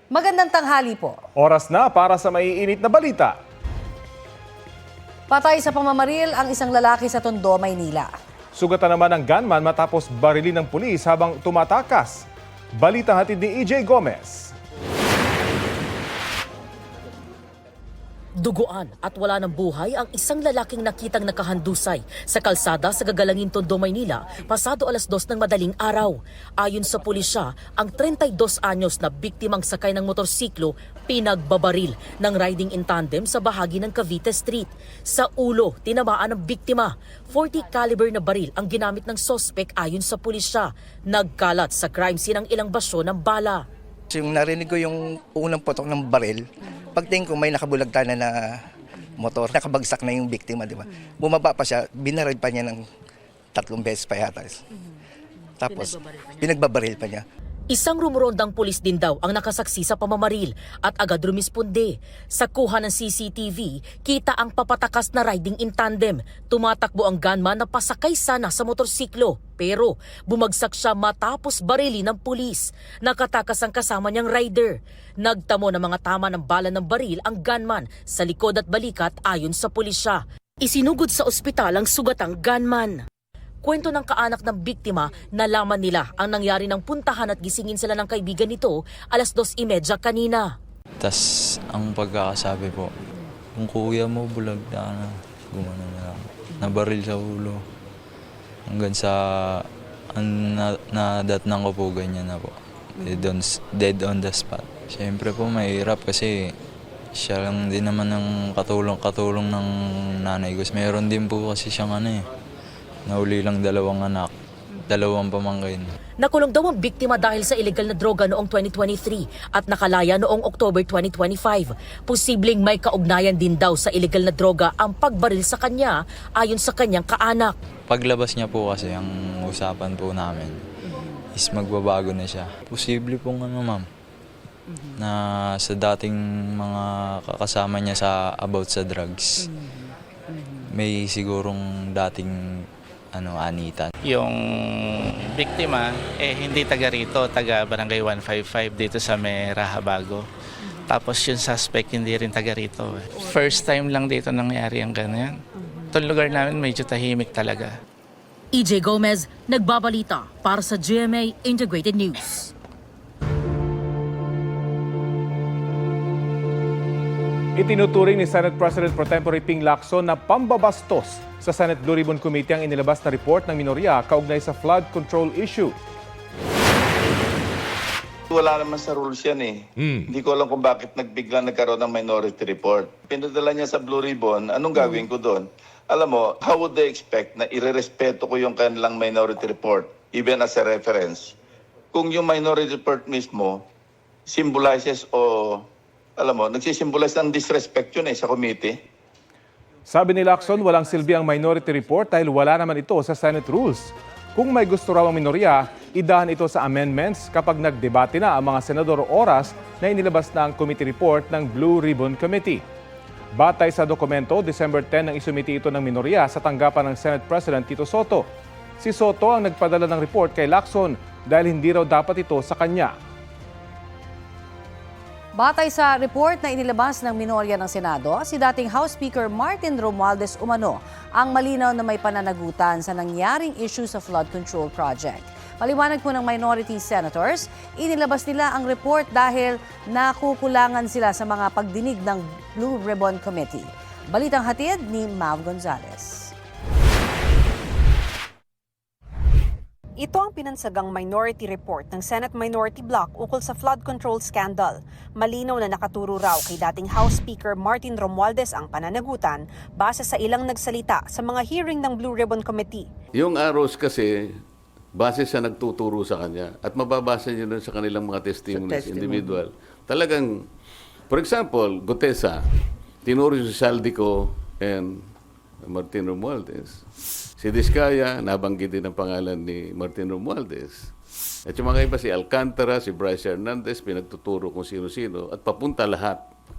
Magandang tanghali po. Oras na para sa maiinit na balita. Patay sa pamamaril ang isang lalaki sa Tondo, Maynila. Sugatan naman ng gunman matapos barilin ng pulis habang tumatakas. Balita hatid ni EJ Gomez. Duguan at wala ng buhay ang isang lalaking nakitang nakahandusay sa kalsada sa Gagalangin, Tondo, Maynila pasado 2:00 ng madaling araw. Ayon sa pulisya, ang 32 anyos na biktimang sakay ng motorsiklo pinagbabaril ng riding in tandem sa bahagi ng Cavite Street. Sa ulo, tinamaan ng biktima. 40 caliber na baril ang ginamit ng sospek ayon sa pulisya. Nagkalat sa crime scene ang ilang basyo ng bala. Yung narinig ko yung unang putok ng baril, pagtingin ko may nakabulagtana na motor, nakabagsak na yung biktima, di ba? Bumaba pa siya, binaril pa niya ng 3 beses pa yata. Tapos, pinagbabaril pa niya. Isang rumorondang pulis din daw ang nakasaksi sa pamamaril at agad rumisponde. Sa kuha ng CCTV, kita ang papatakas na riding in tandem. Tumatakbo ang gunman na pasakay sana sa motorsiklo. Pero bumagsak siya matapos barili ng pulis. Nakatakas ang kasama niyang rider. Nagtamo ng mga tama ng bala ng baril ang gunman sa likod at balikat ayon sa pulisya. Isinugod sa ospital ang sugatang gunman. Kwento ng kaanak ng biktima, nalaman nila ang nangyari ng puntahan at gisingin sila ng kaibigan nito 2:30 kanina. Tas ang pagkakasabi po, kung kuya mo bulag na gumana na lang, nabaril sa ulo. Hanggang sa nadatnang ko po ganyan na po. Dead on the spot. Siyempre po mahirap kasi siya lang din naman ang katulong ng nanay ko. Meron din po kasi siyang nauli lang 2 anak, 2 pamangkin. Nakulong daw ang biktima dahil sa illegal na droga noong 2023 at nakalaya noong October 2025. Posibleng may kaugnayan din daw sa illegal na droga ang pagbaril sa kanya ayon sa kanyang kaanak. Paglabas niya po kasi ang usapan po namin is magbabago na siya. Posible pong ma'am, na sa dating mga kakasama niya about sa drugs, may sigurong dating anitan. Yung biktima, hindi taga rito, taga Barangay 155 dito sa may Rahabago. Tapos yung suspect hindi rin taga rito. First time lang dito nangyari ang ganyan. Itong lugar namin medyo tahimik talaga. EJ Gomez, nagbabalita para sa GMA Integrated News. Itinuturing ni Senate President Pro Tempore Ping Lacson na pambabastos sa Senate Blue Ribbon Committee ang inilabas na report ng minorya kaugnay sa flood control issue. Wala naman sa rules yan eh. Hindi ko alam kung bakit nagkakaroon ng minority report. Pinadala niya sa Blue Ribbon, anong gagawin ko doon? Alam mo, how would they expect na irerespeto ko yung kanilang minority report, even as a reference? Kung yung minority report mismo symbolizes nagsisimbolize ng disrespect yun sa committee. Sabi ni Lacson, walang silbi ang minority report dahil wala naman ito sa Senate rules. Kung may gusto raw ang minorya, idahan ito sa amendments kapag nagdebate na ang mga senador oras na inilabas na ang committee report ng Blue Ribbon Committee. Batay sa dokumento, December 10 nang isumiti ito ng minorya sa tanggapan ng Senate President Tito Soto. Si Soto ang nagpadala ng report kay Lacson dahil hindi raw dapat ito sa kanya. Batay sa report na inilabas ng minorya ng Senado, si dating House Speaker Martin Romualdez umano ang malinaw na may pananagutan sa nangyaring issue sa flood control project. Paliwanag po ng minority senators, inilabas nila ang report dahil nakukulangan sila sa mga pagdinig ng Blue Ribbon Committee. Balitang hatid ni Mav Gonzalez. Ito ang pinansagang minority report ng Senate Minority Bloc ukol sa flood control scandal. Malinaw na nakaturo raw kay dating House Speaker Martin Romualdez ang pananagutan base sa ilang nagsalita sa mga hearing ng Blue Ribbon Committee. Yung arrows kasi, base sa nagtuturo sa kanya at mababasa niyo sa kanilang mga testimonies, individual. Talagang, for example, Gutesa, tinuro si Saldico and Martin Romualdez. Si Diskaya, nabanggit din ang pangalan ni Martin Romualdez. At yung mga iba, si Alcantara, si Bryce Hernandez, pinagtuturo kung sino-sino. At papunta lahat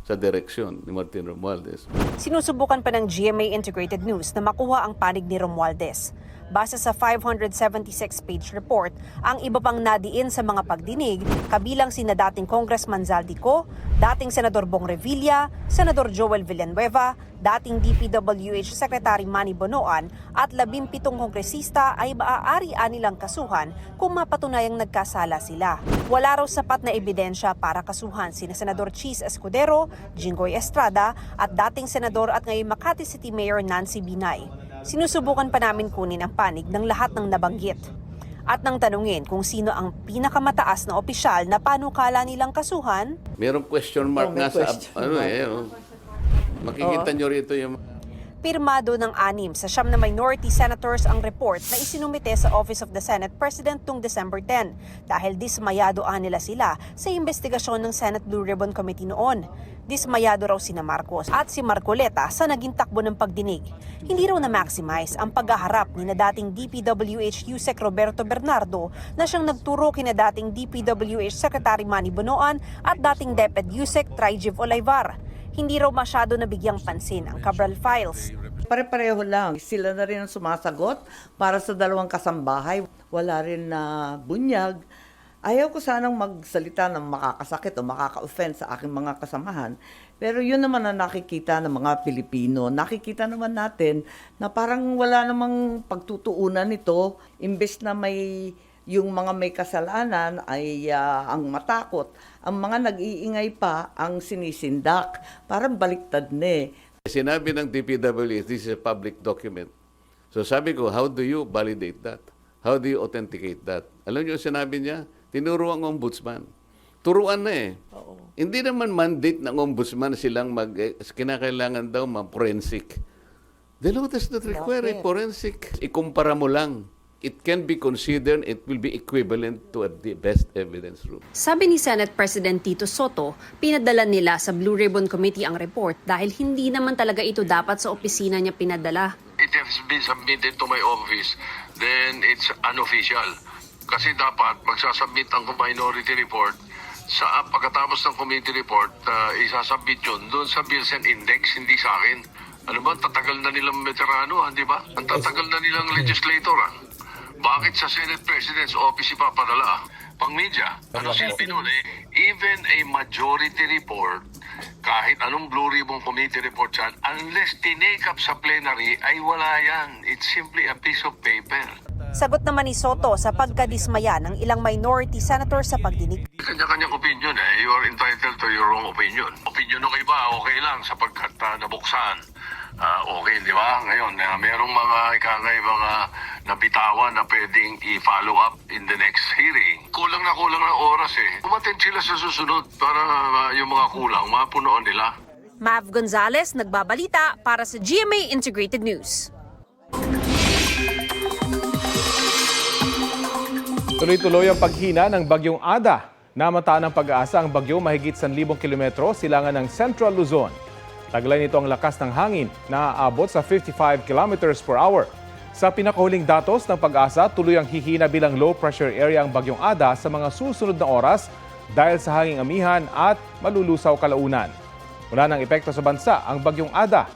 sa direksyon ni Martin Romualdez. Sinusubukan pa ng GMA Integrated News na makuha ang panig ni Romualdez. Base sa 576-page report, ang iba pang nadiin sa mga pagdinig, kabilang sina dating Congressman Zaldico, dating Senador Bong Revilla, Senador Joel Villanueva, dating DPWH Secretary Manny Bonoan at 17 kongresista ay maaari nilang kasuhan kung mapatunayang nagkasala sila. Wala raw sapat na ebidensya para kasuhan sina Senador Chis Escudero, Jinggoy Estrada at dating Senador at ngayon Makati City Mayor Nancy Binay. Sinusubukan pa namin kunin ang panig ng lahat ng nabanggit. At nang tanungin kung sino ang pinakamataas na opisyal na panukala nilang kasuhan, Merong question mark may nga sa question makikita nyo rito yung pirmado ng 6 sa 9 na minority senators ang report na isinumite sa Office of the Senate President tung December 10 dahil dismayado nila sila sa investigasyon ng Senate Blue Ribbon Committee noon. Dismayado raw sina Marcos at si Marcoleta sa naging takbo ng pagdinig. Hindi raw na-maximize ang paghaharap ni na dating DPWH Yusek Roberto Bernardo na siyang nagturo kina dating DPWH Secretary Manny Bonoan at dating DepEd Yusek Trijiv Olivar. Hindi raw masyado nabigyang pansin ang Cabral Files. Pare-pareho lang. Sila na rin ang sumasagot para sa dalawang kasambahay. Wala rin na bunyag. Ayaw ko sanang magsalita ng makakasakit o makaka-offend sa aking mga kasamahan. Pero yun naman ang nakikita ng mga Pilipino. Nakikita naman natin na parang wala namang pagtutuunan nito. Imbes na yung mga may kasalanan ay ang matakot. Ang mga nag-iingay pa ang sinisindak. Parang baliktad na eh. sinabi ng DPWH, this is a public document. So sabi ko, how do you validate that? How do you authenticate that? Alam niyo sinabi niya? Tinuro ang ombudsman. Turuan na eh. Hindi naman mandate ng ombudsman silang kinakailangan daw ma-forensic. The law does not require a forensic. Ikumpara mo lang. It can be considered, it will be equivalent to the best evidence rule. Sabi ni Senate President Tito Soto, pinadala nila sa Blue Ribbon Committee ang report dahil hindi naman talaga ito dapat sa opisina niya pinadala. It has been submitted to my office, then it's unofficial. Kasi dapat magsasubmit ang minority report sa pagkatapos ng committee report, isasubmit yun doon sa Bills and Index, hindi sa akin. Ano ba, tatagal na nilang veterano, di ba? Ang tatagal na nilang legislator, Bakit sa Senate President's Office ipapadala? Pang-media. Ano silbi nun Even a majority report, kahit anong Blue Ribbon Committee report yan, unless tinake up sa plenary, ay wala yan. It's simply a piece of paper. Sagot naman ni Soto sa pagkadismaya ng ilang minority senators sa pagdinig. Kanya-kanyang opinion You are entitled to your own opinion. Opinion ng iba, okay lang sapagkat nabuksan. Okay, di ba? Ngayon, merong mga mga nabitawan na pwedeng i-follow up in the next hearing. Kulang na oras Umattend sila sa susunod para yung mga kulang, mapunoan nila. Mav Gonzalez, nagbabalita para sa GMA Integrated News. Tuloy-tuloy ang paghina ng Bagyong Ada. Namataan ng pag-asa ang bagyo mahigit 1,000 kilometro silangan ng Central Luzon. Taglay nito ang lakas ng hangin na aabot sa 55 kilometers per hour. Sa pinakahuling datos ng pag-asa, tuloy ang hihina bilang low pressure area ang Bagyong Ada sa mga susunod na oras dahil sa hanging amihan at malulusaw kalaunan. Wala ng epekto sa bansa ang Bagyong Ada.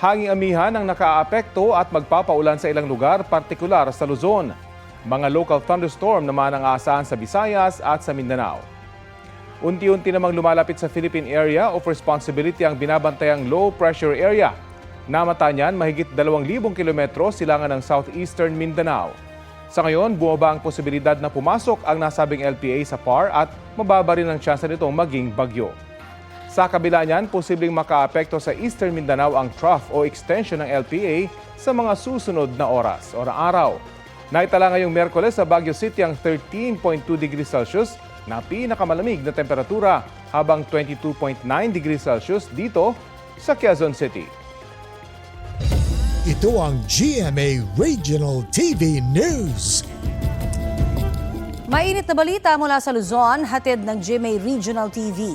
Hanging amihan ang nakaapekto at magpapaulan sa ilang lugar, partikular sa Luzon. Mga local thunderstorm naman ang aasahan sa Visayas at sa Mindanao. Unti-unti namang lumalapit sa Philippine Area of Responsibility ang binabantayang low pressure area. Namata niyan mahigit 2,000 kilometro silangan ng southeastern Mindanao. Sa ngayon, bumaba ang posibilidad na pumasok ang nasabing LPA sa PAR at mababa rin ang tsansa nitong maging bagyo. Sa kabila niyan, posibleng makaapekto sa eastern Mindanao ang trough o extension ng LPA sa mga susunod na oras o araw. Naitala ngayong Miyerkules sa Baguio City ang 13.2 degrees Celsius na pinakamalamig na temperatura habang 22.9 degrees Celsius dito sa Quezon City. Ito ang GMA Regional TV News. Mainit na balita mula sa Luzon, hatid ng GMA Regional TV.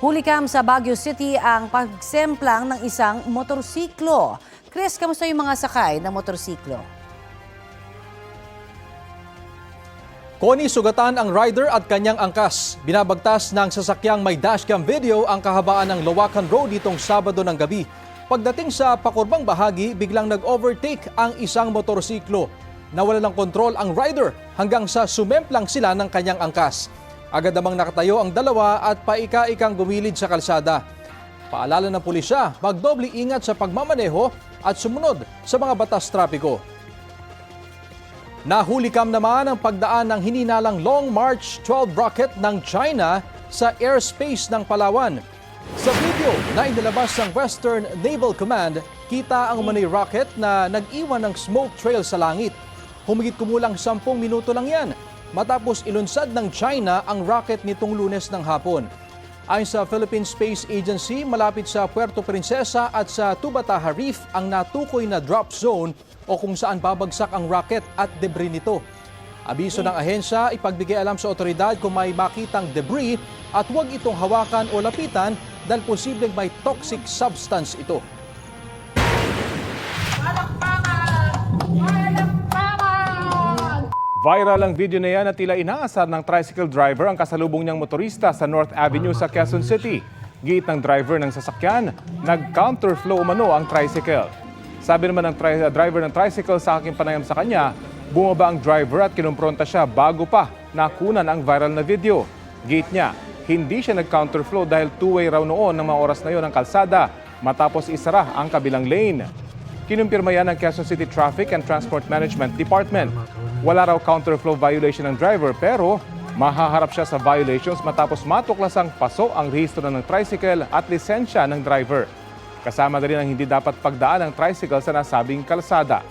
Hulikam sa Baguio City ang pagsemplang ng isang motorsiklo. Chris, kamusta yung mga sakay ng motorsiklo? Connie, sugatan ang rider at kanyang angkas. Binabagtas ng sasakyang may dashcam video ang kahabaan ng Loacan Road nitong Sabado ng gabi. Pagdating sa pakurbang bahagi, biglang nag-overtake ang isang motorsiklo. Nawala ng kontrol ang rider hanggang sa sumemplang sila ng kanyang angkas. Agad namang nakatayo ang dalawa at paika-ikang gumilid sa kalsada. Paalala ng pulisya, magdoble ingat sa pagmamaneho at sumunod sa mga batas trapiko. Nahulikam naman ang pagdaan ng hininalang Long March 12 rocket ng China sa airspace ng Palawan. Sa video na inilabas ng Western Naval Command, kita ang umano'y rocket na nag-iwan ng smoke trail sa langit. Humigit kumulang 10 minuto lang yan matapos ilunsad ng China ang rocket nitong Lunes ng hapon. Ayon sa Philippine Space Agency, malapit sa Puerto Princesa at sa Tubataha Reef ang natukoy na drop zone o kung saan babagsak ang rocket at debris nito. Abiso ng ahensya, ipagbigay alam sa otoridad kung may makitang debris at huwag itong hawakan o lapitan dahil posibleng may toxic substance ito. Viral ang video na yan at tila inaasar ng tricycle driver ang kasalubong niyang motorista sa North Avenue sa Quezon City. Giit ng driver ng sasakyan, nag-counterflow umano ang tricycle. Sabi naman ng driver ng tricycle sa aking panayam sa kanya, bumaba ang driver at kinumpronta siya bago pa nakunan ang viral na video. Giit niya, hindi siya nag-counterflow dahil two-way raw noon ng mga oras na yon ang kalsada matapos isara ang kabilang lane. Kinumpirma yan ng Quezon City Traffic and Transport Management Department. Wala raw counterflow violation ng driver pero mahaharap siya sa violations matapos matuklasang paso ang rehistro ng tricycle at lisensya ng driver. Kasama na rin ang hindi dapat pagdaan ng tricycle sa nasabing kalsada.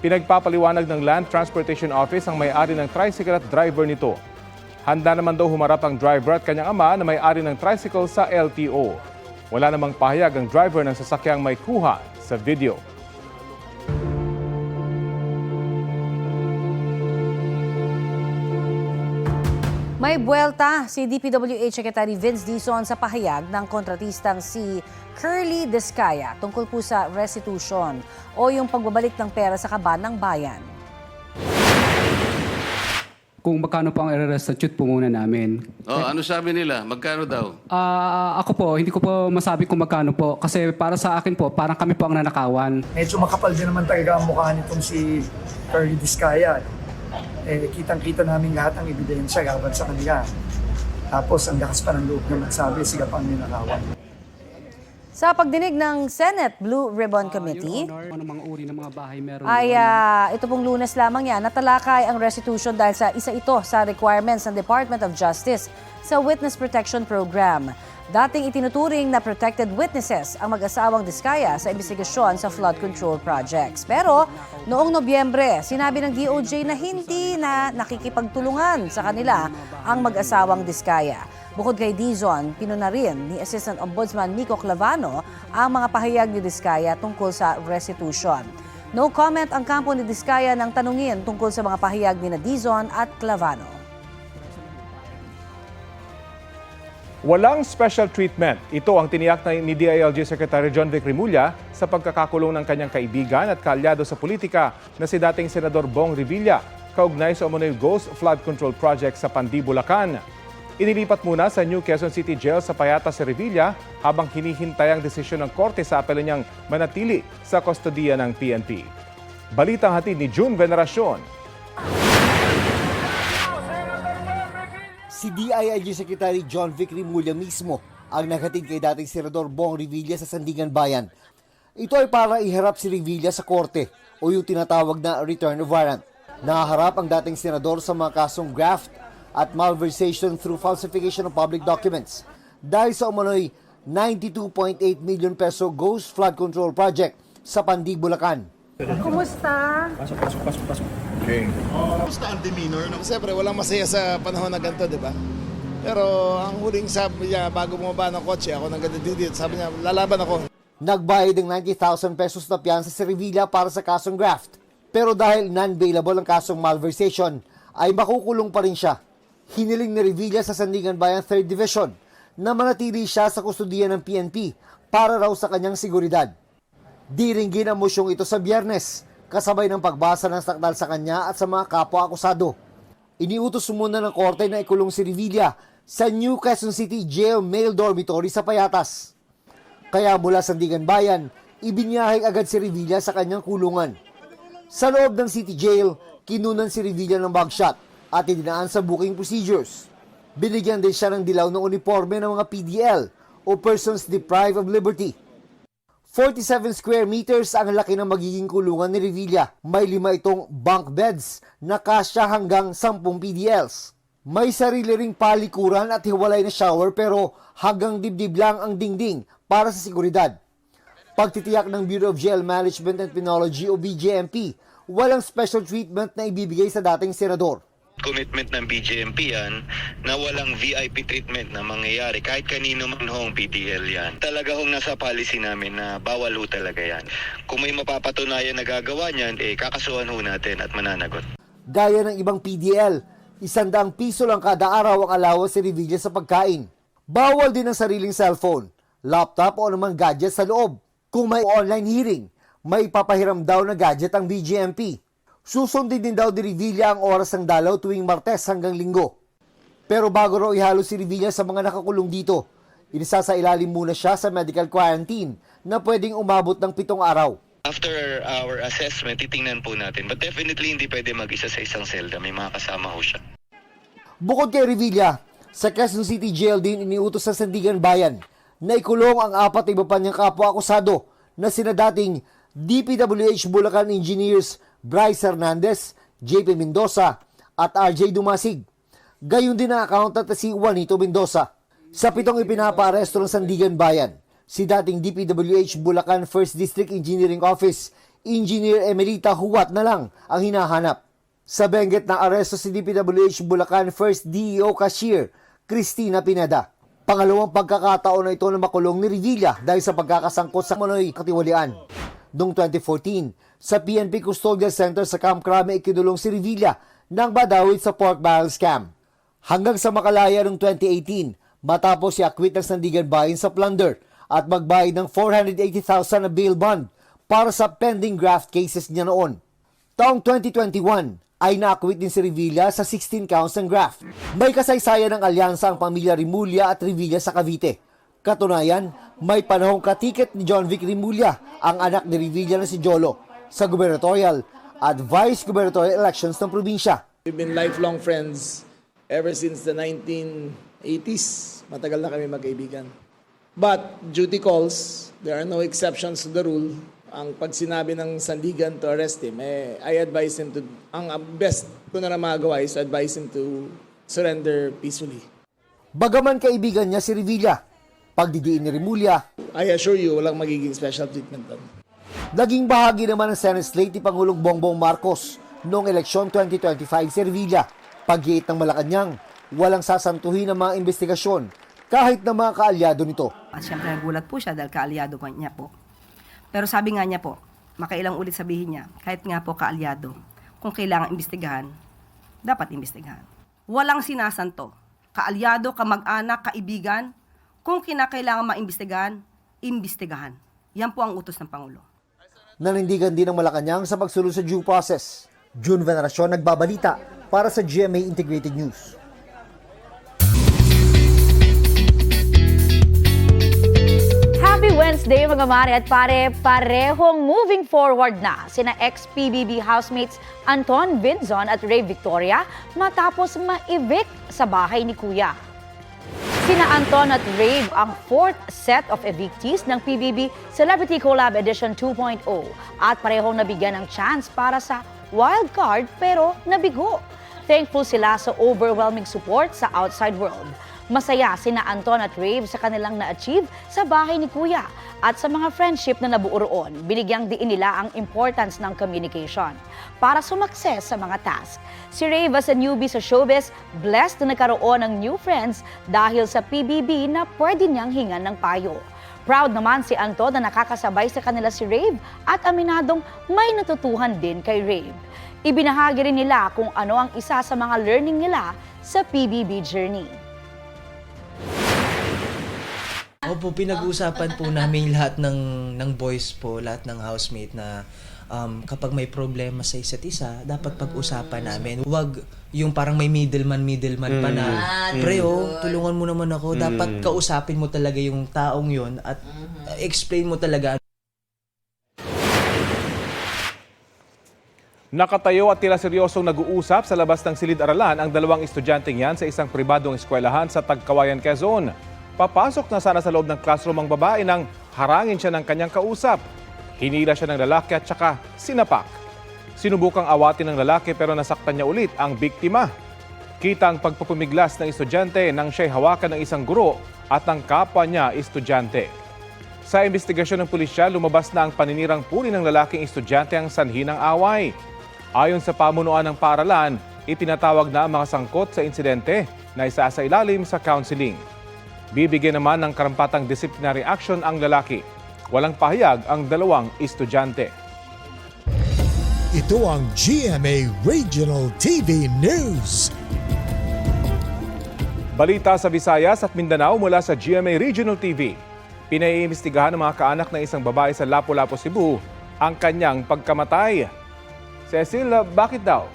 Pinagpapaliwanag ng Land Transportation Office ang may-ari ng tricycle at driver nito. Handa naman daw humarap ang driver at kanyang ama na may-ari ng tricycle sa LTO. Wala namang pahayag ang driver ng sasakyang may kuha sa video. May buwelta si DPWH Secretary Vince Dizon sa pahayag ng kontratistang si Curly Descaya tungkol po sa restitution o yung pagbabalik ng pera sa kaban ng bayan. Kung magkano po ang i-restitute po muna namin. Ano sabi nila? Magkano daw? Ako po, hindi ko po masabi kung magkano po. Kasi para sa akin po, parang kami po ang nanakawan. Medyo makapal din naman talaga ang mukha nitong si Curly Descaya. Kitang-kita namin lahat ang ebidensya laban sa kanila. Tapos ang lakas pa ng loob na magsabi, sila pang ninakawan. Sa pagdinig ng Senate Blue Ribbon Committee, ito pong Lunes lamang yan, natalakay ang restitution dahil sa isa ito sa requirements ng Department of Justice sa Witness Protection Program. Dating itinuturing na protected witnesses ang mag-asawang Descaya sa investigasyon sa flood control projects. Pero noong Nobyembre, sinabi ng DOJ na hindi na nakikipagtulungan sa kanila ang mag-asawang Descaya. Bukod kay Dizon, pinuna rin ni Assistant Ombudsman Miko Clavano ang mga pahayag ni Descaya tungkol sa restitution. No comment ang kampo ni Descaya nang tanungin tungkol sa mga pahayag ni Dizon at Clavano. Walang special treatment. Ito ang tiniyak ni DILG Secretary John Vic Rimulya sa pagkakakulong ng kanyang kaibigan at kaalyado sa politika na si dating Senador Bong Revilla, kaugnay sa umano'y Ghost Flood Control Project sa Pandi, Bulacan. Inilipat muna sa New Quezon City Jail sa Payata si Revilla habang hinihintay ang desisyon ng korte sa apelo niyang manatili sa kustodiya ng PNP. Balitang hatid ni June Veneracion. Si DILG Secretary John Vic Rimulya mismo ang naghatid kay dating Senador Bong Revilla sa Sandigan Bayan. Ito ay para iharap si Revilla sa korte o yung tinatawag na return of warrant. Nahaharap ang dating senador sa mga kasong graft at malversation through falsification of public documents dahil sa umano'y 92.8 million peso Ghost Flood Control Project sa Pandi, Bulacan. Kumusta? Pasok. Okay. Kumusta ang demeanor? Siyempre, walang masaya sa panahon na ganito, di ba? Pero ang huling sabi niya, bago bumaba ng kotse, ako nang ganito, sabi niya, lalaban ako. Nagbayad ng 90,000 pesos na piyansa si Revilla para sa kasong graft. Pero dahil non-bailable ang kasong malversation, ay makukulong pa rin siya. Hiniling ni Revilla sa Sandigan Bayan 3rd Division na manatili siya sa kustudiya ng PNP para raw sa kanyang seguridad. Diringgin ang mosyong ito sa Biyernes, kasabay ng pagbasa ng sakdal sa kanya at sa mga kapwa-akusado. Iniutos muna ng korte na ikulong si Revilla sa New Quezon City Jail Male Dormitory sa Payatas. Kaya mula Sandigan Bayan, ibinyahe agad si Revilla sa kanyang kulungan. Sa loob ng City Jail, kinunan si Revilla ng mugshot at idinaan sa booking procedures. Binigyan din siya ng dilaw ng uniforme ng mga PDL o Persons Deprived of Liberty. 47 square meters ang laki ng magiging kulungan ni Revilla. May 5 itong bunk beds na kasya hanggang 10 PDLs. May sarili ring palikuran at hiwalay na shower pero hanggang dibdib lang ang dingding para sa seguridad. Pagtitiyak ng Bureau of Jail Management and Penology o BJMP, walang special treatment na ibibigay sa dating senador. Commitment ng BJMP yan na walang VIP treatment na mangyayari kahit kanino man hong PDL yan. Talaga hong nasa policy namin na bawal ho talaga yan. Kung may mapapatunayan na gagawa niyan, kakasuhan ho natin at mananagot. Gaya ng ibang PDL, 100 piso lang kada araw ang allowance si Revilla sa pagkain. Bawal din ang sariling cellphone, laptop o anumang gadget sa loob. Kung may online hearing, may papahiram daw na gadget ang BJMP. Susundin din daw ni Revilla ang oras ng dalaw tuwing Martes hanggang Linggo. Pero bago raw ihalo si Revilla sa mga nakakulong dito, inisasailalim muna siya sa medical quarantine na pwedeng umabot ng 7 araw. After our assessment, titingnan po natin. But definitely hindi pwede mag-isa sa isang selda. May mga kasama ho siya. Bukod kay Revilla, sa Quezon City Jail din iniutos sa Sandigan Bayan na ikulong ang 4 iba pa niyang kapwa-akusado na sina dating DPWH Bulacan Engineers Bryce Hernandez, JP Mendoza at RJ Dumasig. Gayon din ang accountant na si Juanito Mendoza. Sa 7 ipinapaaresto ng Sandigan Bayan, si dating DPWH Bulacan 1st District Engineering Office, Engineer Emelita Huwat na lang ang hinahanap. Sa Benguet na aresto si DPWH Bulacan 1st DEO Cashier, Cristina Pineda. Pangalawang pagkakataon na ito na makulong ni Revilla dahil sa pagkakasangkot sa manoy katiwalian. Noong 2014, sa PNP Custodial Center sa Camp Crame ikinulong si Revilla nang badawit sa pork barrel scam. Hanggang sa makalaya noong 2018, matapos i-acquit ng Sandigan Bayan sa plunder at magbayad ng 480,000 na bail bond para sa pending graft cases niya noon. Taong 2021 ay na-acquit din si Revilla sa 16 counts ng graft. May kasaysayan ng alyansa ang pamilya Rimulya at Revilla sa Cavite. Katunayan, may panahong katiket ni John Vic Rimulya, ang anak ni Revilla na si Jolo, sa gubernatorial at vice-gubernatorial elections ng probinsya. We've been lifelong friends ever since the 1980s. Matagal na kami magkaibigan. But duty calls, there are no exceptions to the rule. Ang pag sinabi ng Sandigan to arrest him, I advise him to, ang best ko na magawa is advise him to surrender peacefully. Bagaman kaibigan niya si Revilla, pagdidiin ni Rimulya, I assure you, walang magiging special treatment doon. Naging bahagi naman ng Senate slate ni Pangulong Bongbong Marcos noong eleksyon 2025 si Revilla. Paggiit ng Malacanang, walang sasantuhin ng mga investigasyon kahit ng mga kaalyado nito. At syempre nagulat po siya dahil kaalyado niya po. Pero sabi nga niya po, makailang ulit sabihin niya, kahit nga po kaalyado, kung kailangan imbestigahan, dapat imbestigahan. Walang sinasanto. Kaalyado, kamag-anak, kaibigan, kung kinakailangan maimbestigahan, imbestigahan. Yan po ang utos ng Pangulo. Nanindigan din ng Malacanang sa pagsulong sa due process. June Veneracion nagbabalita para sa GMA Integrated News. Happy Wednesday mga mare at pare, parehong moving forward na sina ex-PBB housemates Anton Vinzon at Ray Victoria matapos ma-evict sa bahay ni Kuya. Sina Anton at Rave ang 4th set of evictees ng PBB Celebrity Collab Edition 2.0 at parehong nabigyan ng chance para sa wild card pero nabigo. Thankful sila sa overwhelming support sa outside world. Masaya sina Anton at Rave sa kanilang na-achieve sa bahay ni Kuya at sa mga friendship na nabuo roon. Binigyang diin nila ang importance ng communication para sumakses sa mga task. Si Rave as a newbie sa showbiz, blessed na nagkaroon ng new friends dahil sa PBB na pwede niyang hingan ng payo. Proud naman si Anton na nakakasabay sa kanila si Rave at aminadong may natutuhan din kay Rave. Ibinahagi rin nila kung ano ang isa sa mga learning nila sa PBB journey. Opo, pinag-uusapan po namin lahat ng boys po, lahat ng housemate na kapag may problema sa isa't isa, dapat pag-usapan namin. Huwag yung parang may middleman pa na, pre, tulungan mo naman ako. Dapat kausapin mo talaga yung taong yon at explain mo talaga. Nakatayo at tila seryosong nag-uusap sa labas ng silid-aralan ang dalawang estudyanteng yan sa isang pribadong eskwelahan sa Tagkawayan, Quezon. Papasok na sana sa loob ng classroom ang babae nang harangin siya ng kanyang kausap. Hinila siya ng lalaki at saka sinapak. Sinubukang awatin ng lalaki pero nasaktan niya ulit ang biktima. Kita ang pagpupumiglas ng estudyante nang siya'y hawakan ng isang guro at ng kapwa niya estudyante. Sa investigasyon ng pulisya, lumabas na ang paninirang puri ng lalaking estudyante ang sanhi ng away. Ayon sa pamunuan ng paaralan, itinatawag na ang mga sangkot sa insidente na isasailalim sa counseling. Bibigyan naman ng karampatang disciplinary action ang lalaki. Walang pahayag ang dalawang estudyante. Ito ang GMA Regional TV News. Balita sa Visayas at Mindanao mula sa GMA Regional TV. Pinaiimbestigahan ng mga kaanak ng isang babae sa Lapu-Lapu, Cebu ang kanyang pagkamatay. Cecil, bakit daw?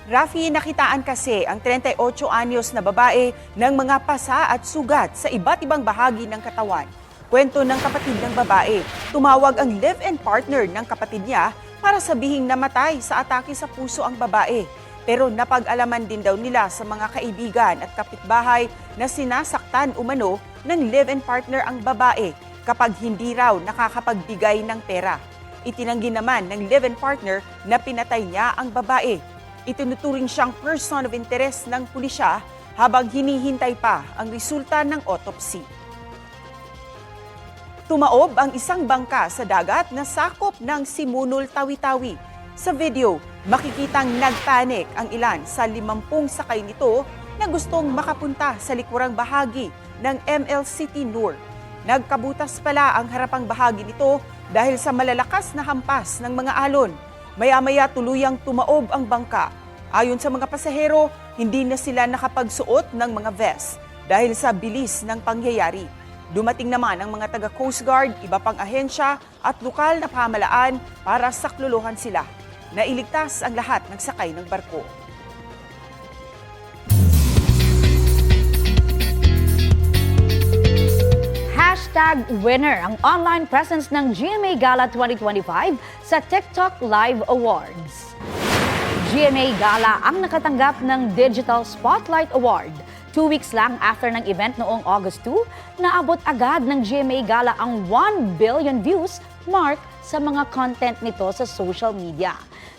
Rafi, nakitaan kasi ang 38 anyos na babae ng mga pasa at sugat sa iba't ibang bahagi ng katawan. Kwento ng kapatid ng babae, tumawag ang live-in partner ng kapatid niya para sabihing namatay sa atake sa puso ang babae. Pero napag-alaman din daw nila sa mga kaibigan at kapitbahay na sinasaktan umano ng live-in partner ang babae kapag hindi raw nakakapagbigay ng pera. Itinanggi naman ng live-in partner na pinatay niya ang babae. Itinuturing siyang person of interest ng pulisya habang hinihintay pa ang resulta ng autopsy. Tumaob ang isang bangka sa dagat na sakop ng Simunul, Tawi-Tawi. Sa video, makikitang nagpanik ang ilan sa 50 sakay nito na gustong makapunta sa likurang bahagi ng ML City North. Nagkabutas pala ang harapang bahagi nito dahil sa malalakas na hampas ng mga alon. Maya-maya tuluyang tumaob ang bangka. Ayon sa mga pasahero, hindi na sila nakapagsuot ng mga vest dahil sa bilis ng pangyayari. Dumating naman ang mga taga-Coast Guard, iba pang ahensya at lokal na pamahalaan para saklolohan sila. Nailigtas ang lahat ng sakay ng barko. #winner ang online presence ng GMA Gala 2025 sa TikTok Live Awards. GMA Gala ang nakatanggap ng Digital Spotlight Award. 2 weeks lang after ng event noong August 2, naabot agad ng GMA Gala ang 1 billion views mark sa mga content nito sa social media.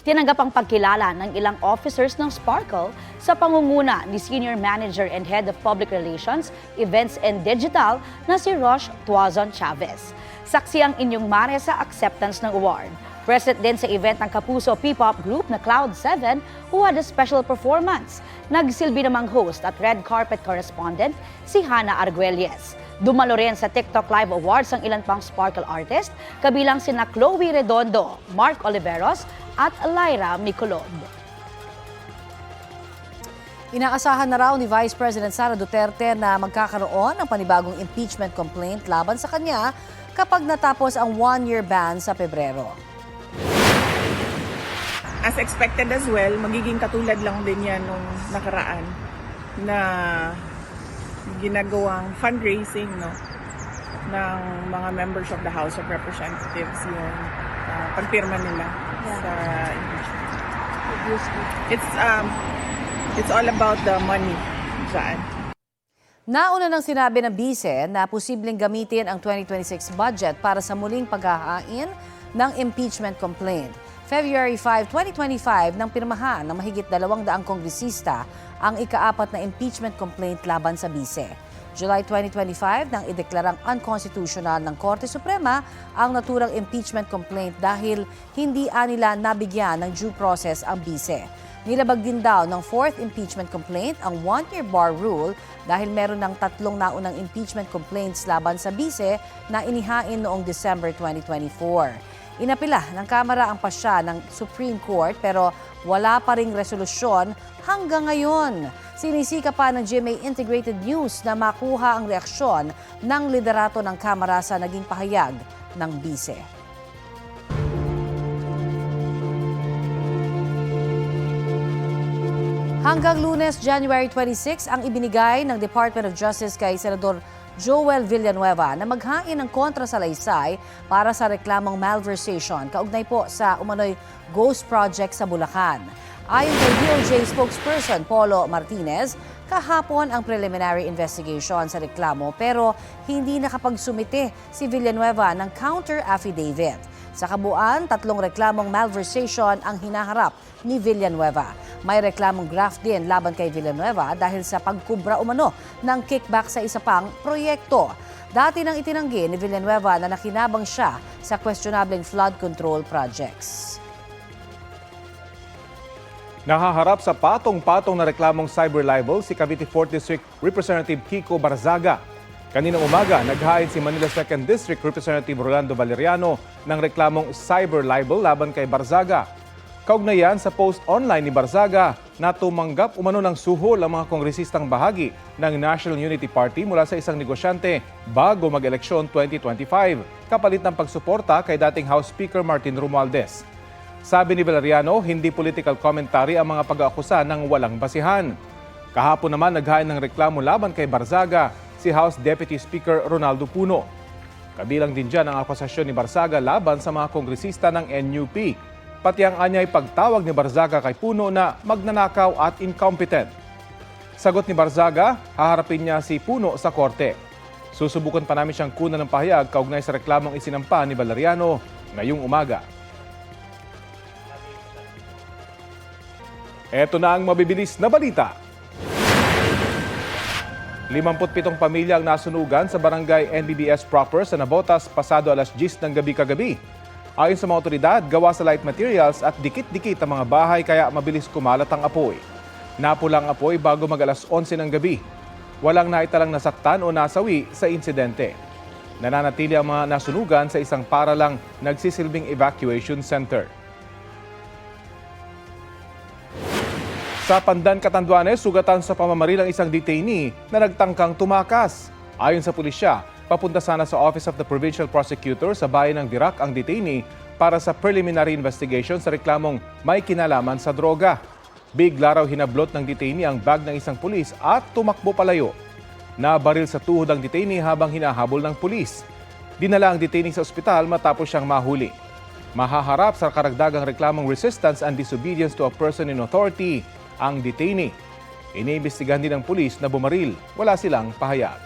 Tinanggap ang pagkilala ng ilang officers ng Sparkle sa pangunguna ni Senior Manager and Head of Public Relations, Events and Digital na si Rosh Tuazon Chavez. Saksi ang inyong mare sa acceptance ng award. Present din sa event ang Kapuso P-pop group na Cloud7 who had a special performance. Nagsilbi namang host at red carpet correspondent si Hannah Arguelles. Dumalo rin sa TikTok Live Awards ang ilan pang Sparkle artist, kabilang sina Chloe Redondo, Mark Oliveros at Lyra Micolod. Inaasahan na raw ni Vice President Sara Duterte na magkakaroon ng panibagong impeachment complaint laban sa kanya kapag natapos ang 1-year ban sa Pebrero. As expected as well, magiging katulad lang din yan nung nakaraan na ginagawang fundraising ng mga members of the House of Representatives yung pagpirma nila sa impeachment. It's all about the money dyan. Nauna nang sinabi ng bise na posibleng gamitin ang 2026 budget para sa muling paghahain ng impeachment complaint. February 5, 2025 nang pirmahan ng mahigit 200 kongresista ang ika-4 na impeachment complaint laban sa bise. July 2025 nang ideklarang unconstitutional ng Korte Suprema ang naturang impeachment complaint dahil hindi nila nabigyan ng due process ang bise. Nilabag din daw ng 4th impeachment complaint ang 1-year bar rule dahil meron ng 3 naunang impeachment complaints laban sa bise na inihain noong December 2024. Inapila ng Kamara ang pasya ng Supreme Court pero wala pa ring resolusyon hanggang ngayon. Sinisika pa ng GMA Integrated News na makuha ang reaksyon ng liderato ng Kamara sa naging pahayag ng bise. Hanggang Lunes, January 26, ang ibinigay ng Department of Justice kay Senador Joel Villanueva na maghain ng kontrasalaysay para sa reklamong malversation kaugnay po sa umano'y ghost project sa Bulacan. Ayon kay DOJ spokesperson Polo Martinez, kahapon ang preliminary investigation sa reklamo pero hindi nakapagsumite si Villanueva ng counter affidavit. Sa kabuuan, 3 reklamong malversation ang hinaharap ni Villanueva. May reklamong graft din laban kay Villanueva dahil sa pagkubra umano ng kickback sa isa pang proyekto. Dati nang itinanggi ni Villanueva na nakinabang siya sa questionableng flood control projects. Nahaharap sa patong-patong na reklamong cyber libel si Cavite 4th District Representative Kiko Barzaga. Kaninang umaga, naghain si Manila 2nd District Representative Rolando Valeriano ng reklamong cyber libel laban kay Barzaga. Kaugnayan sa post online ni Barzaga na tumanggap umano ng suhol ang mga kongresistang bahagi ng National Unity Party mula sa isang negosyante bago mag-eleksyon 2025, kapalit ng pagsuporta kay dating House Speaker Martin Romualdez. Sabi ni Valeriano, hindi political commentary ang mga pag-aakusa ng walang basihan. Kahapon naman naghain ng reklamo laban kay Barzaga si House Deputy Speaker Ronaldo Puno. Kabilang din dyan ang akusasyon ni Barzaga laban sa mga kongresista ng NUP. Pati ang anyay pagtawag ni Barzaga kay Puno na magnanakaw at incompetent. Sagot ni Barzaga, haharapin niya si Puno sa korte. Susubukan pa namin siyang kunan ng pahayag kaugnay sa reklamong isinampa ni Valeriano ngayong umaga. Eto na ang mabibilis na balita. 57 pamilya ang nasunugan sa barangay NBBS proper sa Navotas pasado alas 10 ng gabi kagabi. Ayon sa mga otoridad, gawa sa light materials at dikit-dikit ang mga bahay kaya mabilis kumalat ang apoy. Napula ang apoy bago mag alas 11 ng gabi. Walang naitalang nasaktan o nasawi sa insidente. Nananatili ang mga nasunugan sa isang paralang nagsisilbing evacuation center. Sa Pandan, Catanduanes, sugatan sa pamamaril ang isang detainee na nagtangkang tumakas. Ayon sa pulisya, papunta sana sa Office of the Provincial Prosecutor sa bayan ng Dirac ang detainee para sa preliminary investigation sa reklamong may kinalaman sa droga. Bigla raw hinablot ng detainee ang bag ng isang pulis at tumakbo palayo. Nabaril sa tuhod ang detainee habang hinahabol ng pulis. Dinala ang detainee sa ospital matapos siyang mahuli. Mahaharap sa karagdagang reklamong resistance and disobedience to a person in authority ang detainee. Iniimbestigahan din ng pulis na bumaril. Wala silang pahayag.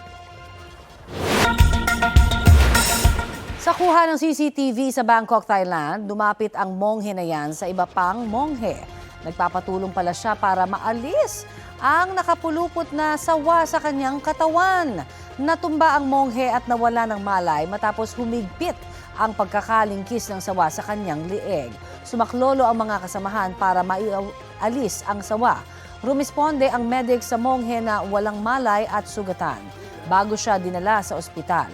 Sa kuha ng CCTV sa Bangkok, Thailand, dumapit ang monghe na yan sa iba pang monghe. Nagpapatulong pala siya para maalis ang nakapulupot na sawa sa kanyang katawan. Natumba ang monghe at nawala ng malay matapos humigpit ang pagkakalingkis ng sawa sa kanyang lieg. Sumaklolo ang mga kasamahan para maialis ang sawa. Rumisponde ang medic sa monghe na walang malay at sugatan bago siya dinala sa ospital.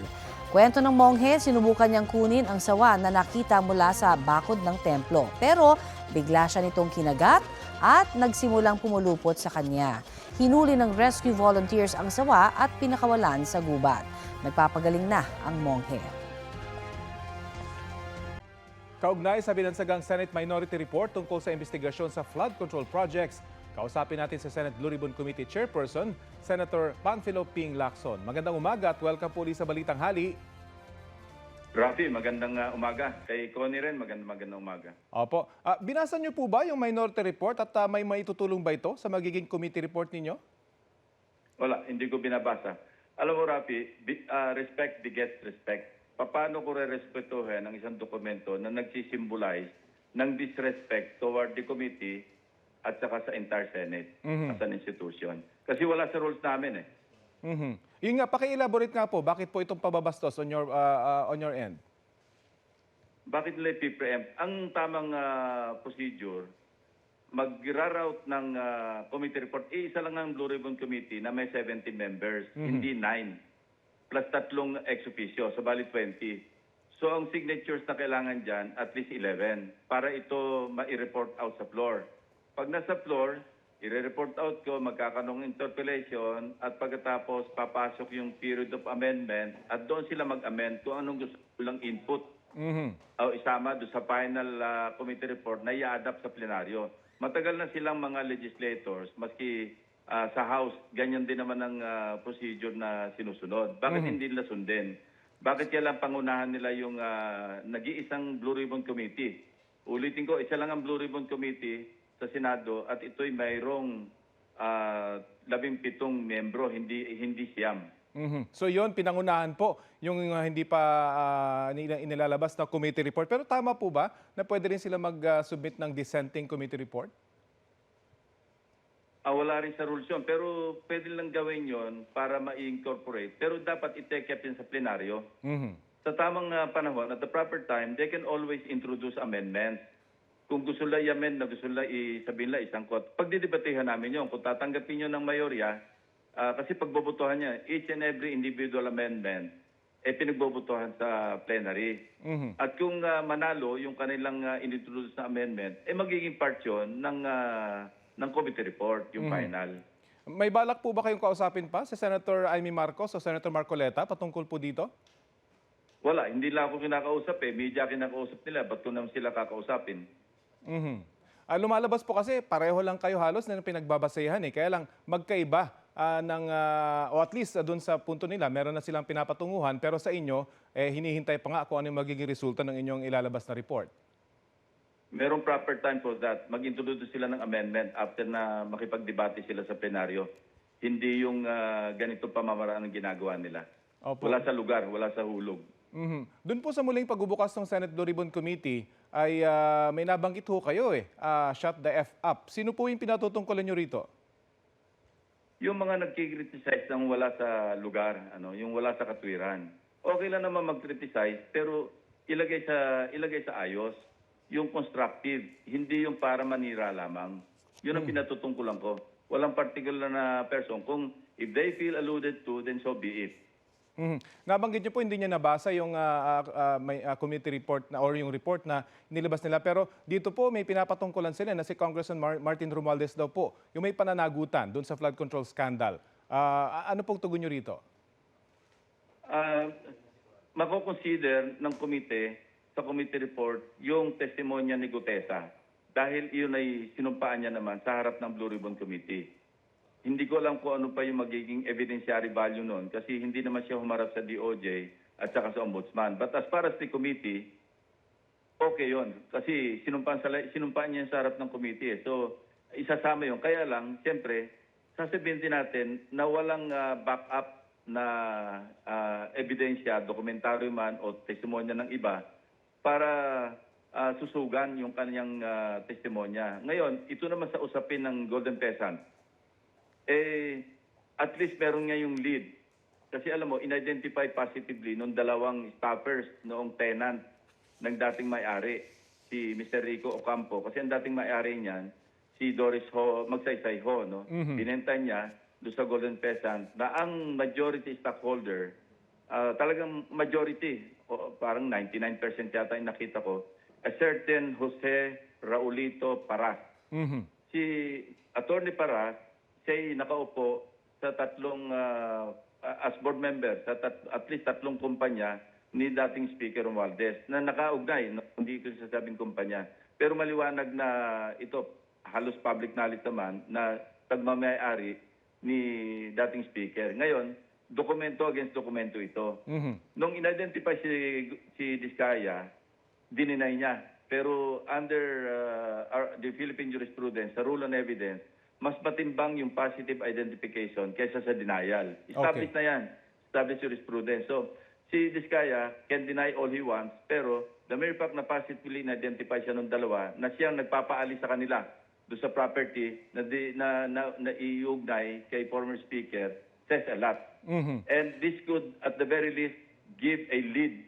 Kwento ng monghe, sinubukan niyang kunin ang sawa na nakita mula sa bakod ng templo. Pero bigla siya nitong kinagat at nagsimulang pumulupot sa kanya. Hinuli ng rescue volunteers ang sawa at pinakawalan sa gubat. Nagpapagaling na ang monghe. Kaugnay sa binansagang Senate Minority Report tungkol sa investigasyon sa flood control projects, kausapin natin sa Senate Blue Ribbon Committee Chairperson, Senator Panfilo Ping Lacson. Magandang umaga at welcome po sa Balitang Hali. Rafi, magandang umaga. Kay Connie rin, magandang umaga. Opo. Binasa niyo po ba yung Minority Report at may maitutulong ba ito sa magiging committee report ninyo? Wala, hindi ko binabasa. Alam mo, Rafi, respect begets respect. Paano ko re-respetuhin ang isang dokumento na nagsisimbolize ng disrespect toward the committee at saka sa entire Senate as an institution? Kasi wala sa rules namin eh. Yun nga, paki-elaborate nga po, bakit po itong pababastos on your end? Bakit nila i-preempt? Ang tamang procedure, mag-route ng committee report, isa lang ang Blue Ribbon Committee na may 70 members, hindi 9. Plus 3 ex officio, so bali 20. So ang signatures na kailangan dyan, at least 11, para ito ma-report out sa floor. Pag nasa floor, i-report out ko, magkakanong interpellation, at pagkatapos papasok yung period of amendment, at doon sila mag-amend kung anong gusto lang input o isama doon sa final committee report na i-adapt sa plenaryo. Matagal na silang mga legislators, maski sa House, ganyan din naman ang procedure na sinusunod. Bakit hindi nila sundin? Bakit kailang pangunahan nila yung nag-iisang Blue Ribbon Committee? Ulitin ko, isa lang ang Blue Ribbon Committee sa Senado at ito'y mayroong 17 miyembro, hindi siyam. So yon pinangunahan po yung hindi pa inilalabas na committee report. Pero tama po ba na pwede rin sila mag-submit ng dissenting committee report? Wala rin sa rules yun. Pero pwede lang gawin yon para ma-incorporate. Pero dapat i-take up yun sa plenaryo. Sa tamang panahon, at the proper time, they can always introduce amendments. Kung gusto nila i-amend na gusto nila sabihin nila isangkot. Pagdidebatehan namin yun, kung tatanggapin nyo ng mayorya, kasi pagbobotohan niya, each and every individual amendment, pinagbobotohan sa plenary. At kung manalo yung kanilang inintroduce na amendment, magiging part yun ng committee report, yung final. May balak po ba kayong kausapin pa si Senator Amy Marcos o Senator Marcoleta patungkol po dito? Wala, hindi lang ako kinakausap Media kinakausap nila, ba't ko naman sila kakausapin? Lumalabas po kasi pareho lang kayo halos na pinagbabasehan kaya lang magkaiba o at least doon sa punto nila, meron na silang pinapatunguhan pero sa inyo, hinihintay pa nga kung ano yung magiging resulta ng inyong ilalabas na report. Merong proper time for that. Mag-introduce sila ng amendment after na makipagdebate sila sa plenaryo. Hindi yung ganito pamamaraan ang ginagawa nila. Opo. Wala sa lugar, wala sa hulog. Doon po sa muling pagbubukas ng Senate Blue Ribbon Committee ay may nabanggit ho kayo shut the F up. Sino po yung pinatutungkulan nyo rito? Yung mga nagkikriticize ng wala sa lugar, yung wala sa katwiran. Okay lang naman mag-criticize pero ilagay sa ayos. Yung constructive, hindi yung para manira lamang. Yun ang pinatutungkulan ko. Walang particular na person. Kung if they feel alluded to, then so be it. Nabanggit niyo po hindi niya nabasa yung may committee report or yung report na nilabas nila. Pero dito po may pinapatungkulan sila na si Congressman Martin Romualdez daw po yung may pananagutan doon sa flood control scandal. Ano pong tugon niyo rito? Mako-consider ng komite sa committee report yung testimonya ni Gutesa dahil iyon ay sinumpaan niya naman sa harap ng Blue Ribbon Committee. Hindi ko alam kung ano pa yung magiging evidentiary value noon kasi hindi naman siya humarap sa DOJ at saka sa Ombudsman. But as far as the committee, okay yon kasi sinumpaan niya sa harap ng committee. So, isasama yun. Kaya lang, siyempre, sasabihin din natin na walang backup na ebidensya, dokumentaryo man o testimonya ng iba para susugan yung kanyang testimonya. Ngayon, ito naman sa usapin ng Golden Peasant, at least meron nga yung lead. Kasi alam mo, in-identify positively nung dalawang staffers noong tenant ng dating may-ari, si Mr. Rico Ocampo. Kasi ang dating may-ari niyan, si Doris Ho, Magsaysay Ho, no? Binenta niya doon sa Golden Peasant na ang majority stockholder, talagang majority, parang 99% yata yung nakita ko, a certain Jose Raulito Paras. Si Attorney Paras, siya nakaupo sa tatlong, as board member, sa at least tatlong kumpanya ni dating Speaker Romualdez na nakaugnay, hindi ko sasabing kumpanya. Pero maliwanag na ito, halos public knowledge naman, na pagmamayari ni dating Speaker. Ngayon, dokumento against dokumento ito. Nung in-identify si Diskaya, dininay niya. Pero under the Philippine jurisprudence, sa rule on evidence, mas matimbang yung positive identification kaysa sa denial. Established na yan. Established jurisprudence. So, si Diskaya can deny all he wants, pero the mere fact na positively na-identify siya ng dalawa, na siyang nagpapaalis sa kanila doon sa property na iugnay kay former Speaker, says a lot. And this could, at the very least, give a lead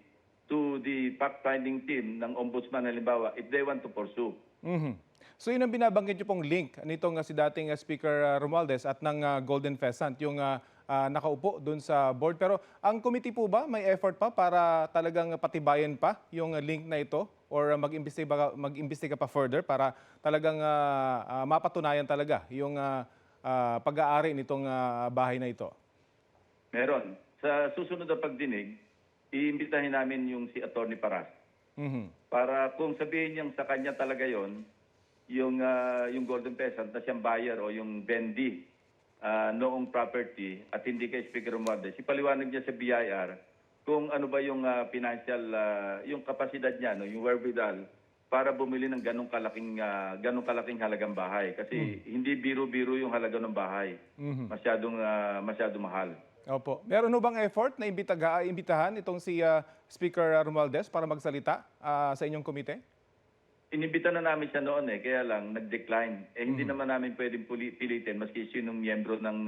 to the fact-finding team ng Ombudsman, halimbawa, if they want to pursue. So yun ang binabanggit niyo pong link nitong si dating Speaker Romualdez at ng Golden Pheasant, yung nakaupo doon sa board. Pero ang committee po ba, may effort pa para talagang patibayan pa yung link na ito or mag-imbestiga pa further para talagang mapatunayan talaga yung pag-aari nitong bahay na ito? Meron. Sa susunod na pagdinig, iimbitahin namin yung si Attorney Paras. Para kung sabihin niyang sa kanya talaga yon, yung Golden Peasant na siyang buyer o yung vendee noong property at hindi kay Speaker Romualdez, ipaliwanag niya sa BIR kung ano ba yung financial, yung kapasidad niya, no, yung wherewithal para bumili ng ganong kalaking halagang bahay. Kasi hindi biro-biro yung halaga ng bahay. Masyadong mahal. Opo. Meron ho bang effort na imbitahan itong si Speaker Romualdez para magsalita sa inyong komite? Inimbita na namin siya noon kaya lang nag-decline. Hindi naman namin pwedeng pilitin maski sinong miyembro ng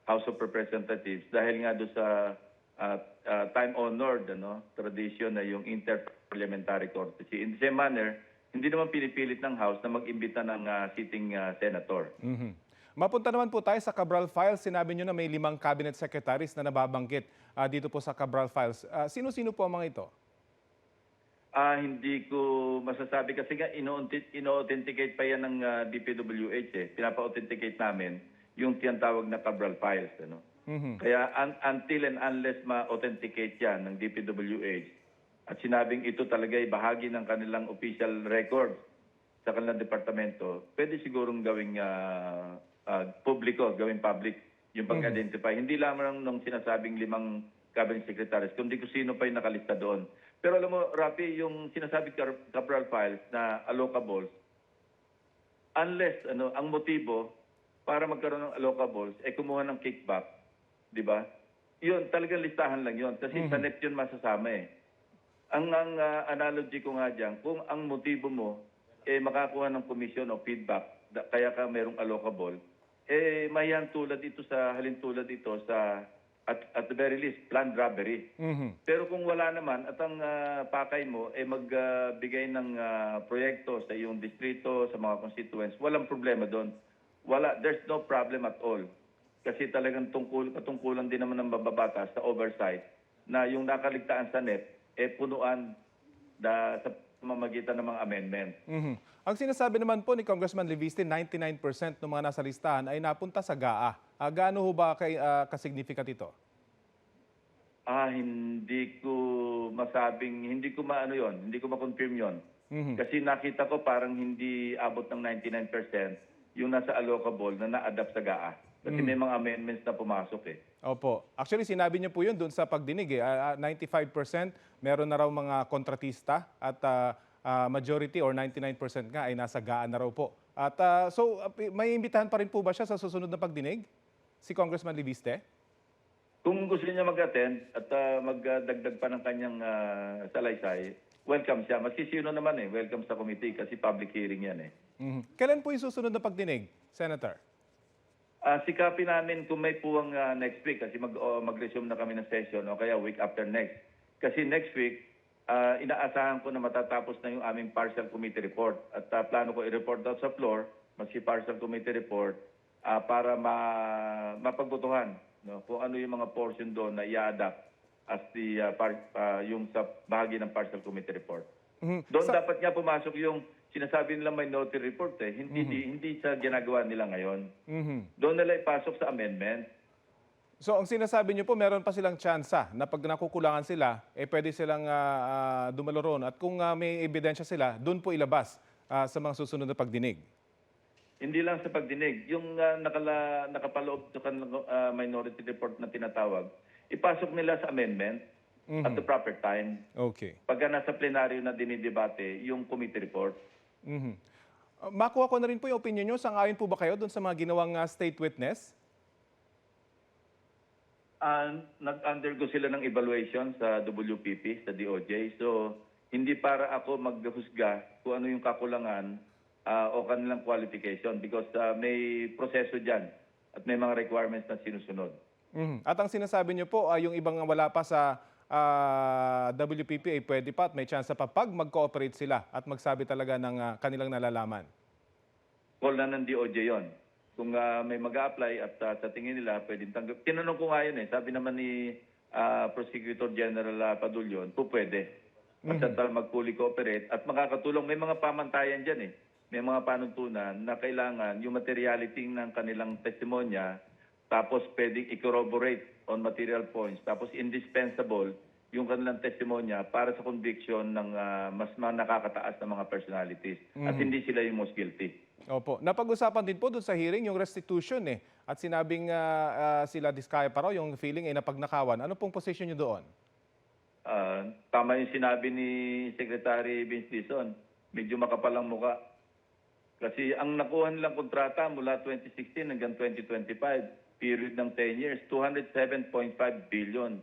House of Representatives dahil nga doon sa time-honored tradition na yung inter-parliamentary courtesy. In the same manner, hindi naman pinipilit ng House na mag-imbita ng sitting senator. Mapunta naman po tayo sa Cabral Files. Sinabi nyo na may 5 cabinet secretaries na nababanggit dito po sa Cabral Files. Sino-sino po ang mga ito? Hindi ko masasabi kasi nga ino-authenticate pa yan ng DPWH. Pinapa-authenticate namin yung tinatawag na Cabral Files. Kaya until and unless ma-authenticate yan ng DPWH at sinabing ito talaga ay bahagi ng kanilang official record sa kanilang departamento, pwede sigurong gawing publiko, gawing public yung pag-identify. Hindi lamang nung sinasabing 5 cabinet secretaries, kundi kung sino pa yung nakalista doon. Pero alam mo, Rafi, yung sinasabi Cabral Files na allocables, unless ang motibo para magkaroon ng allocables ay kumuha ng kickback, di ba? Yun, talagang listahan lang yun. Kasi sa net yun masasama Ang analogy ko nga dyan, kung ang motibo mo makakuha ng commission o feedback, kaya ka merong allocable, mayan tulad ito sa at the very least, planned robbery. Pero kung wala naman at ang pakay mo magbigay ng proyekto sa iyong distrito, sa mga constituents, walang problema doon. There's no problem at all. Kasi talagang katungkulan din naman ng mababatas sa oversight na yung nakaligtaan sa net, punuan sa pamamagitan ng mga amendment. Ang sinasabi naman po ni Congressman Leviste, 99% ng mga nasa listahan ay napunta sa GAA. Gaano ho ba kasignificant ito? Hindi ko masabing, hindi ko ma-confirm yon. Kasi nakita ko parang hindi abot ng 99% yung nasa allocable na na-adapt sa GAA. Kasi may mga amendments na pumasok Opo. Actually, sinabi niyo po yun doon sa pagdinig 95% meron na raw mga kontratista at majority or 99% nga ay nasa GAA na raw po. At so may imbitahan pa rin po ba siya sa susunod na pagdinig? Si Congressman Leviste? Kung gusto niya mag-attend at magdagdag pa ng kanyang salaysay, welcome siya. Maski sino naman welcome sa committee kasi public hearing yan Kailan po yung susunod na pagdinig, Senator? Sikapin namin kung may puwang next week kasi mag-resume na kami ng session o kaya week after next. Kasi next week, inaasahan ko na matatapos na yung aming partial committee report at plano ko i-report out sa floor, maski partial committee report, para mapagbutuhan kung ano yung mga portion doon na i-adapt as yung sa bahagi ng partial committee report. Doon dapat nga pumasok yung sinasabi nilang minority report hindi sa ginagawa nila ngayon. Doon nila ipasok sa amendment. So ang sinasabi niyo po, meron pa silang tsansa na pag nakukulangan sila, pwede silang dumalo roon. At kung may ebidensya sila, doon po ilabas sa mga susunod na pagdinig. Hindi lang sa pagdinig. Yung nakapaloob sa minority report na tinatawag, ipasok nila sa amendment at the proper time. Okay. Pagka nasa plenaryo na dinidebate, yung committee report. Makuha ko na rin po yung opinion nyo. Sang-ayon po ba kayo doon sa mga ginawang state witness? Nag-undergo sila ng evaluation sa WPP, sa DOJ. So, hindi para ako maghusga kung ano yung kakulangan o kanilang qualification because may proseso dyan at may mga requirements na sinusunod. At ang sinasabi niyo po, yung ibang wala pa sa WPP ay pwede pa at may chance pa pag mag-cooperate sila at magsabi talaga ng kanilang nalalaman. Call na ng DOJ yon. kung may mag-a-apply at sa tingin nila pwedeng tanggap. Tinanong ko nga yun sabi naman ni Prosecutor General Padulyon, pwede. Basta mag-fully cooperate at makakatulong. May mga pamantayan dyan May mga panuntunan na kailangan yung materiality ng kanilang testimonya, tapos pwedeng i-corroborate on material points, tapos indispensable yung kanilang testimonya para sa conviction ng mas nakakataas na mga personalities. At hindi sila yung most guilty. Opo. Napag-usapan din po doon sa hearing yung restitution At sinabing sila Diskaya pa raw yung feeling napagnakawan. Ano pong position nyo doon? Tama yung sinabi ni Secretary Vince Dizon. Medyo makapal ang muka. Kasi ang nakuha nilang kontrata mula 2016 hanggang 2025, period ng 10 years, 207.5 billion.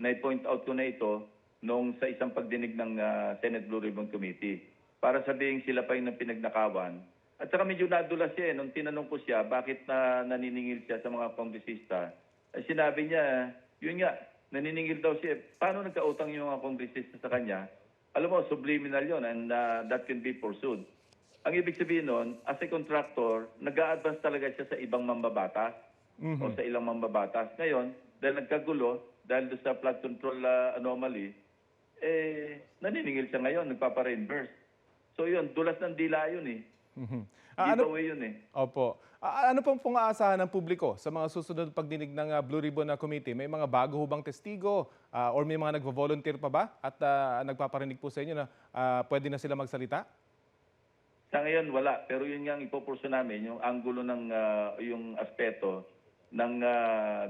Na-point out ko na ito noong sa isang pagdinig ng Senate Blue Ribbon Committee para sabihin sila pa yung pinagnakawan. At saka medyo nadulas siya nung tinanong ko siya bakit naniningil siya sa mga kongresista. Sinabi niya, yun nga, naniningil daw siya. Paano nagkautang yung mga kongresista sa kanya? Alam mo, subliminal yun and that can be pursued. Ang ibig sabihin nun, as a contractor, nag-a-advance talaga siya sa ibang mambabatas o sa ilang mambabatas. Ngayon, dahil nagkagulo, dahil doon sa flood control anomaly, naniningil siya ngayon, nagpapa-reimburse. So yun, dulas ng dila yun Giveaway yun Opo. Ano pong aasahan ng publiko sa mga susunod pagdinig ng Blue Ribbon Committee? May mga bago hubang testigo or may mga nagvo-volunteer pa ba? At nagpaparinig po sa inyo na pwede na sila magsalita? Sa ngayon, wala. Pero yun nga ang ipopurso namin, yung angulo ng yung aspeto ng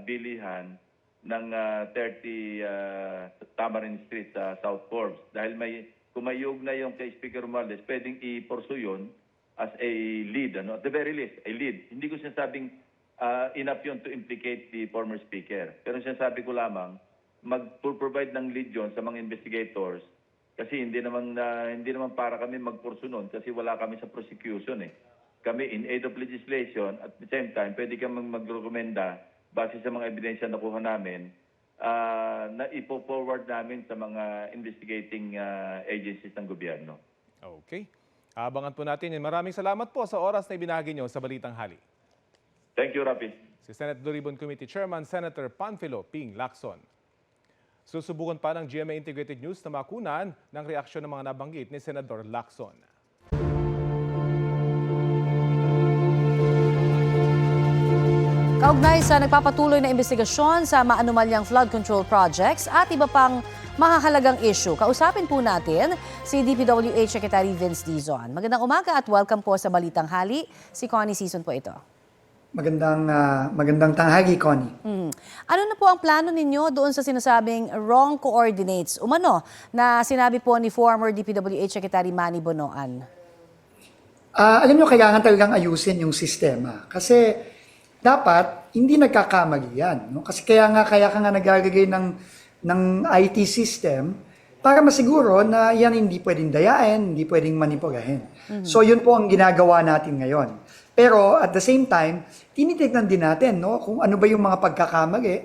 bilihan ng 30 Tamarind Street sa South Forbes. Dahil kung may na yung kay Speaker Romualdez, pwedeng i-pursue yun as a lead. At the very least, a lead. Hindi ko sinasabing enough yun to implicate the former Speaker. Pero sinasabi ko lamang, mag-provide ng lead yun sa mga investigators kasi hindi naman para kami mag-pursue nun kasi wala kami sa prosecution Kami in aid of legislation at the same time, pwede kami mag-rekomenda base sa mga ebidensya na kuha namin na ipo-forward namin sa mga investigating agencies ng gobyerno. Okay. Abangan po natin yan. Maraming salamat po sa oras na ibinahagi nyo sa Balitang Hali. Thank you, Rafi. Si Senate Blue Ribbon Committee Chairman Senator Panfilo Ping Lacson. Susubukan pa ng GMA Integrated News na makunan ng reaksyon ng mga nabanggit ni Senador Lacson. Kaugnay sa nagpapatuloy na investigasyon sa maanumalyang flood control projects at iba pang mahahalagang issue, kausapin po natin si DPWH Secretary Vince Dizon. Magandang umaga at welcome po sa Balitang Hali. Si Connie Season po ito. Magandang tanghali, Connie. Ano na po ang plano ninyo doon sa sinasabing wrong coordinates umano na sinabi po ni former DPWH Secretary Manny Bonoan? Alam nyo, kailangan talagang ayusin yung sistema. Kasi dapat hindi nagkakamali yan. No? Kasi kaya ka nga nagagagay ng IT system para masiguro na yan hindi pwedeng dayain, hindi pwedeng manipulahin. So yun po ang ginagawa natin ngayon. Pero at the same time, tinitignan din natin kung ano ba yung mga pagkakamali.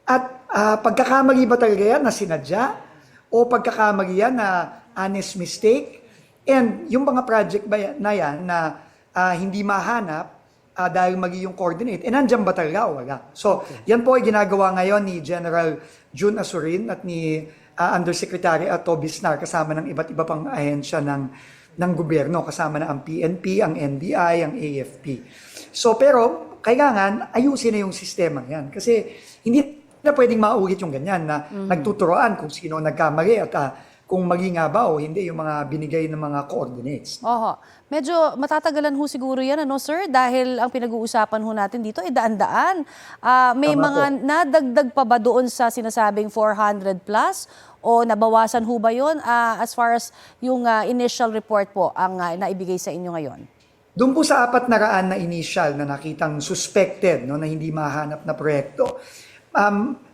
At pagkakamali ba talaga yan na sinadya? O pagkakamali yan na honest mistake? And yung mga project ba na yan na hindi mahanap dahil mali yung coordinate, nandyan ba talaga o wala? So, yan po ay ginagawa ngayon ni General June Asurin at ni Undersecretary Ato Bisnar kasama ng iba't iba pang ahensya ng gobyerno, kasama na ang PNP, ang NBI, ang AFP. So, pero kailangan ayusin na yung sistema yan. Kasi hindi na pwedeng maulit yung ganyan na nagtuturoan kung sino nagkamali at kung mali nga ba o hindi yung mga binigay ng mga coordinates. Medyo matatagalan ho siguro yan, sir? Dahil ang pinag-uusapan ho natin dito ay daan-daan. May Tama mga po. nadagdag pa ba doon sa sinasabing 400 plus? O nabawasan ho ba yun as far as yung initial report po ang naibigay sa inyo ngayon? Doon po sa 400 na initial na nakitang suspected na hindi mahanap na proyekto,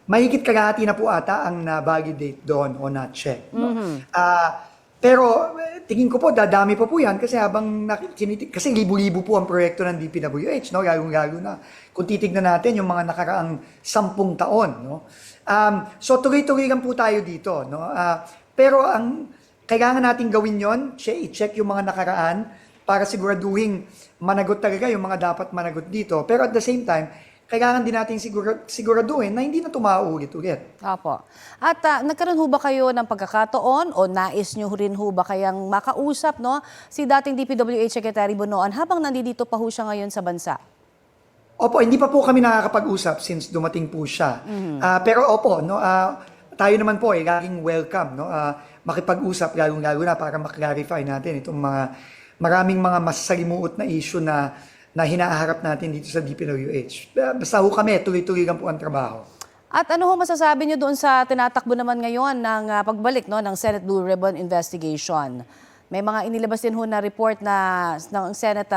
mahigit kalahati na po ata ang na-validate doon o na-check. Pero tingin ko po, dadami pa po yan kasi kasi libu-libu po ang proyekto ng DPWH, lalo na kung titignan natin yung mga nakaraang 10 taon. So tuloy-tuloy lang po tayo dito. Pero ang kailangan natin gawin yon, i-check yung mga nakaraan para siguraduhin managot talaga yung mga dapat managot dito. Pero at the same time, kailangan din natin siguraduhin na hindi na tumaulit-ulit. Opo. At nagkaroon ho ba kayo ng pagkakataon o nais nyo rin ho ba kayang makausap si dating DPWH Secretary Bonoan habang nandito pa ho siya ngayon sa bansa? Opo, hindi pa po kami nakakapag-usap since dumating po siya. Pero opo, tayo naman po laging welcome makipag-usap lalo na para maklarify natin itong maraming mga masalimuot na issue na hinaharap natin dito sa DPWH. Basta ho kami, tuloy-tuloy lang po ang trabaho. At ano ho masasabi niyo doon sa tinatakbo naman ngayon ng pagbalik ng Senate Blue Ribbon Investigation? May mga inilabas din ho na report ng Senate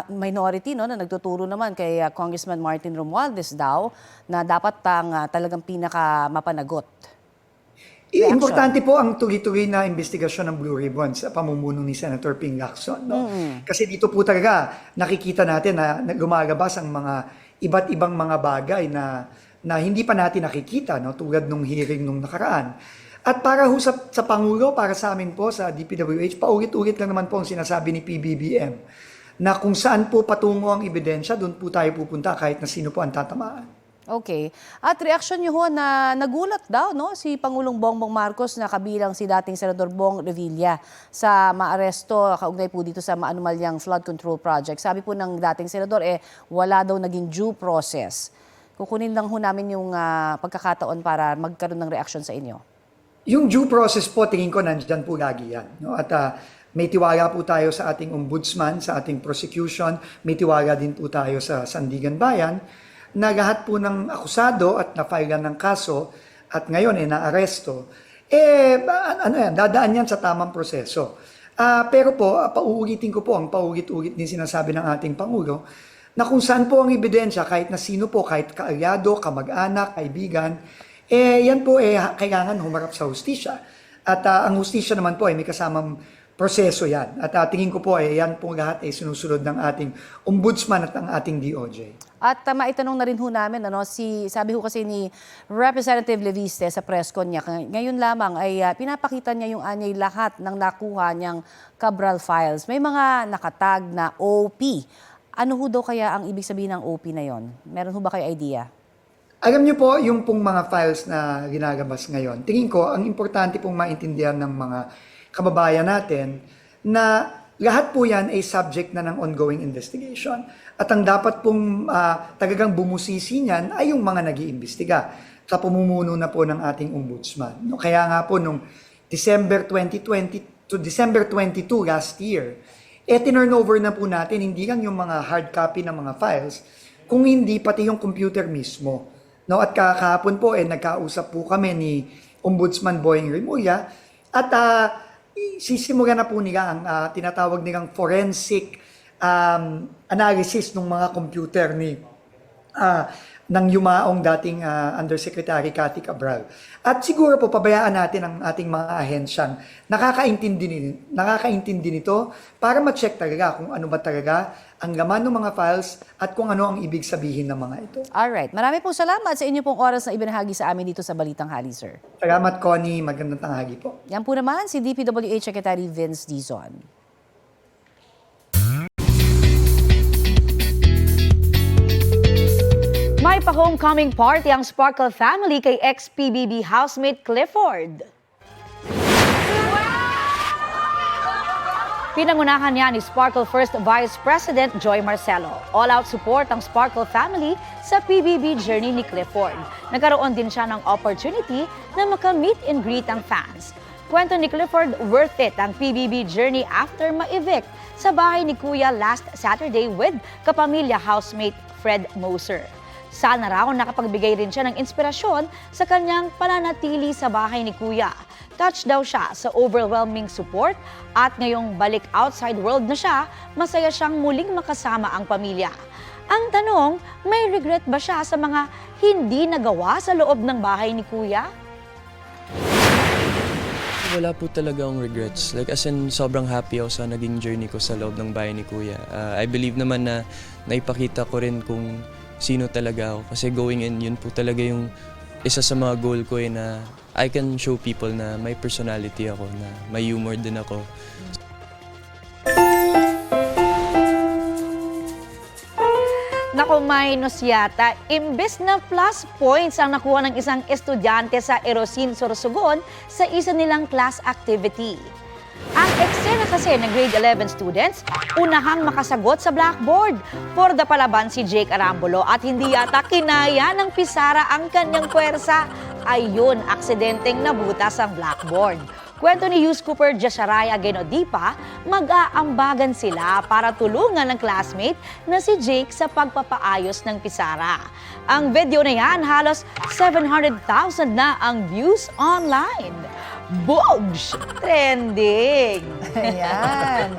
minority na nagtuturo naman kay Congressman Martin Romualdez daw na dapat talagang pinaka mapanagot. Importante po ang tuloy-tuloy na investigasyon ng Blue Ribbon sa pamumuno ni Senator Ping Lacson. Kasi dito po talaga nakikita natin na lumalabas ang mga iba't ibang mga bagay na hindi pa natin nakikita tulad nung hearing nung nakaraan. At para ho sa Pangulo, para sa amin po sa DPWH, paulit-ulit lang naman po ang sinasabi ni PBBM na kung saan po patungo ang ebidensya, doon po tayo pupunta kahit na sino po ang tatamaan. Okay. At reaksyon niyo ho na nagulat daw si Pangulong Bongbong Marcos na kabilang si dating Senador Bong Revilla sa maaresto kaugnay po dito sa maanumalyang flood control project. Sabi po ng dating senador wala daw naging due process. Kukunin lang ho namin yung pagkakataon para magkaroon ng reaksyon sa inyo. Yung due process po, tingin ko nandyan po lagi yan. At may tiwala po tayo sa ating ombudsman, sa ating prosecution, may tiwala din po tayo sa Sandigan Bayan, na lahat po ng akusado at na-file ng kaso at ngayon naaresto, dadaan yan sa tamang proseso. Pero po, pauulitin ko po ang paulit-ulit din sinasabi ng ating Pangulo na kung saan po ang ebidensya, kahit na sino po, kahit kaalyado, kamag-anak, kaibigan, yan po kailangan humarap sa hustisya. At ang hustisya naman po may kasamang proseso yan. At tingin ko po yan po lahat sinusunod ng ating ombudsman at ang ating DOJ. At maitanong na rin ho namin, sabi ho kasi ni Representative Leviste sa press con niya, ngayon lamang ay pinapakita niya yung anyay lahat ng nakuha niyang Cabral files. May mga nakatag na OP. Ano ho daw kaya ang ibig sabihin ng OP na yon? Meron ho ba kayo idea? Alam niyo po, yung pong mga files na ginagabas ngayon, tingin ko, ang importante pong maintindihan ng mga kababayan natin na lahat po yan ay subject na ng ongoing investigation. At ang dapat pong talagang bumusisi niyan ay yung mga nag-iimbestiga sa pamumuno na po ng ating ombudsman. Kaya nga po nung December 2020 to December 22 last year, tinurnover na po natin hindi lang yung mga hard copy ng mga files, kung hindi pati yung computer mismo. At kahapon po nagkausap po kami ni Ombudsman Boying Remulla at sisimulan na po nila ang tinatawag nilang forensic analysis ng mga computer ng yumaong dating Undersecretary Cathy Cabral. At siguro po pabayaan natin ang ating mga ahensyang nakakaintindi nito para ma-check talaga kung ano ba talaga ang laman ng mga files at kung ano ang ibig sabihin ng mga ito. Alright. Marami pong salamat sa inyo pong oras na ibinahagi sa amin dito sa Balitang Hali, sir. Salamat, Connie. Magandang tanghali po. Yan po naman si DPWH Secretary Vince Dizon. May pa-homecoming party ang Sparkle family kay ex-PBB housemate Clifford. Pinangunahan niya ni Sparkle First Vice President Joy Marcelo. All-out support ang Sparkle family sa PBB journey ni Clifford. Nagkaroon din siya ng opportunity na maka-meet and greet ang fans. Kwento ni Clifford, worth it ang PBB journey after ma-evict sa bahay ni Kuya last Saturday with kapamilya housemate Fred Moser. Sana raw nakapagbigay rin siya ng inspirasyon sa kanyang pananatili sa bahay ni Kuya. Touch daw siya sa overwhelming support at ngayong balik outside world na siya, masaya siyang muling makasama ang pamilya. Ang tanong, may regret ba siya sa mga hindi nagawa sa loob ng bahay ni Kuya? Wala po talaga akong regrets. Like as in, sobrang happy ako sa naging journey ko sa loob ng bahay ni Kuya. I believe naman na naipakita ko rin kung sino talaga ako. Kasi going in, yun po talaga yung isa sa mga goal ko na I can show people na may personality ako, na may humor din ako. Naku, minus yata. Imbes na plus points ang nakuha ng isang estudyante sa Erosin, Sorsogon sa isa nilang class activity. Ang eksena kasi ng grade 11 students, unahang makasagot sa blackboard. Porda palaban si Jake Arambulo at hindi yata kinaya ng pisara ang kanyang puwersa. Ayun, aksidenteng nabutas ang blackboard. Kwento ni Hughes Cooper Jasharaya Genodipa, mag-aambagan sila para tulungan ng classmate na si Jake sa pagpapaayos ng pisara. Ang video na yan, halos 700,000 na ang views online. Bogs! Trending! Ayan.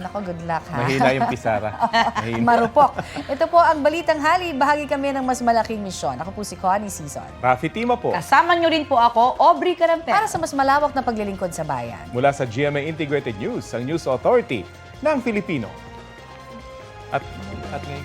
Nako, good luck ha. Mahina yung pisara. Mahina. Marupok. Ito po ang Balitang Hali. Bahagi kami ng mas malaking misyon. Ako po si Connie Season. Rafi Tima po. Kasama nyo rin po ako, Aubrey Carampel. Para sa mas malawak na paglilingkod sa bayan. Mula sa GMA Integrated News, ang News Authority ng Filipino. At ngayon.